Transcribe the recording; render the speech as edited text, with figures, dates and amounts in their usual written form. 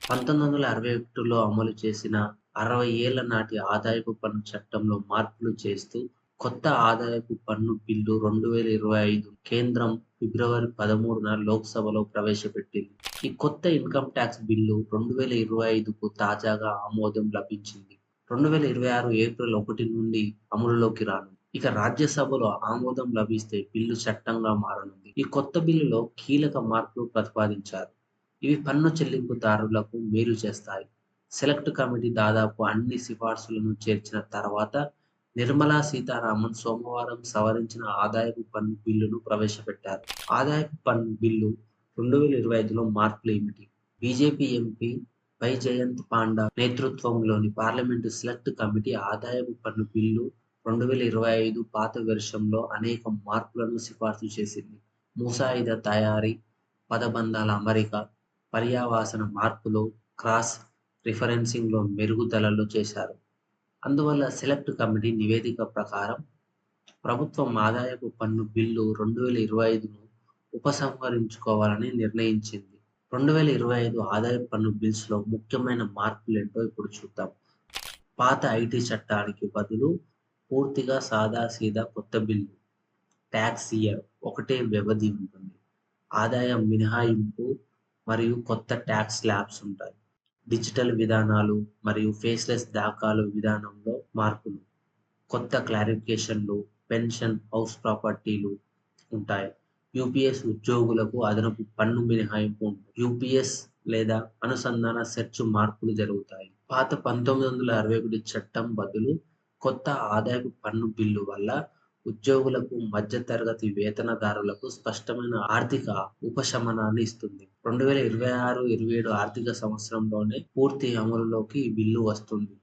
1961లో అమలు చేసిన 60 ఏళ్ల నాటి ఆదాయపు పన్ను చట్టంలో మార్పులు చేస్తూ కొత్త ఆదాయపు పన్ను బిల్లు 2025 కేంద్రం ఫిబ్రవరి 13న లోక్సభలో ప్రవేశపెట్టింది. ఈ కొత్త ఇన్కమ్ టాక్స్ బిల్లు 2025కు తాజాగా ఆమోదం లభించింది. 2026 ఏప్రిల్ 1 నుండి అమలులోకి రానుంది. ఇక రాజ్యసభలో ఆమోదం లభిస్తే బిల్లు చట్టంగా మారనుంది. ఈ కొత్త బిల్లులో కీలక మార్పులు ప్రతిపాదించారు. ఇవి పన్ను చెల్లింపుదారులకు మేలు చేస్తాయి. సెలెక్ట్ కమిటీ దాదాపు అన్ని సిఫార్సులను చేర్చిన తర్వాత నిర్మలా సీతారామన్ సోమవారం సవరించిన ఆదాయపు పన్ను బిల్లును ప్రవేశపెట్టారు. ఆదాయపు పన్ను bill 2025లో మార్పులేమిటి? BJP MP Baijayant panda నేతృత్వంలోని పార్లమెంటు సెలెక్ట్ కమిటీ ఆదాయపు పన్ను బిల్లు 2025 పాత వెర్షన్‌లో అనేక మార్పులను సిఫార్సు చేసింది. ముసాయిదా తయారీ, పదబంధాల అమరిక, పర్యవసాన మార్పులు, క్రాస్ రిఫరెన్సింగ్‌లో మెరుగుదలలు చేశారు. అందువల్ల సెలెక్ట్ కమిటీ నివేదిక ప్రకారం ప్రభుత్వం ఆదాయపు పన్ను బిల్లు 2025ను ఉపసంహరించుకోవాలని నిర్ణయించింది. 2025 ఆదాయపు పన్ను బిల్స్‌లో ముఖ్యమైన మార్పులేంటో ఇప్పుడు చూద్దాం. పాత ఐటీ చట్టానికి బదులు పూర్తిగా సాదాసీదా కొత్త బిల్లు. టాక్స్ ఇయర్ ఒకటే వ్యవధి ఉంటుంది. ఆదాయం మినహాయింపు మరియు కొత్త టాక్స్ స్లాబ్స్ ఉంటాయి. డిజిటల్ విధానాలు మరియు ఫేస్‌లెస్ దాఖలు విధానంలో మార్పులు. కొత్త క్లారిఫికేషన్‌లు, పెన్షన్, హౌస్ ప్రాపర్టీలు ఉంటాయి. యూపీఎస్ ఉద్యోగులకు అదనపు పన్ను మినహాయింపు ఉంటుంది. యూపీఎస్ లేదా అనుసంధాన సెర్చ్ మార్పులు జరుగుతాయి. పాత 1961 చట్టం బదులు కొత్త ఆదాయపు పన్ను బిల్లు వల్ల ఉద్యోగులకు, మధ్యతరగతి వేతనదారులకు స్పష్టమైన ఆర్థిక ఉపశమనాన్ని ఇస్తుంది. 2026, 27 ఆర్థిక సంవత్సరంలోనే పూర్తి అమలులోకి ఈ బిల్లు వస్తుంది.